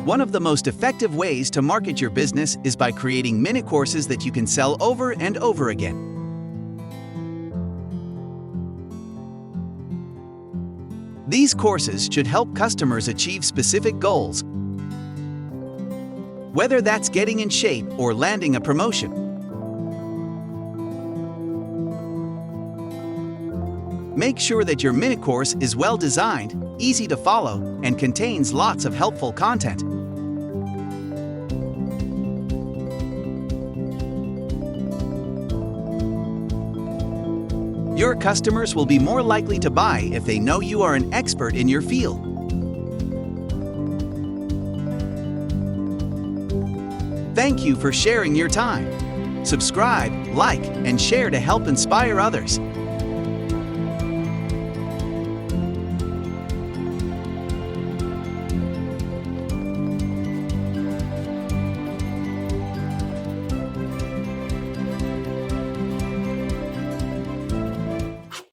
One of the most effective ways to market your business is by creating minute courses that you can sell over and over again. These courses should help customers achieve specific goals, whether that's getting in shape or landing a promotion. Make sure that your minute course is well designed, easy to follow, and contains lots of helpful content. Your customers will be more likely to buy if they know you are an expert in your field. Thank you for sharing your time. Subscribe, like, and share to help inspire others.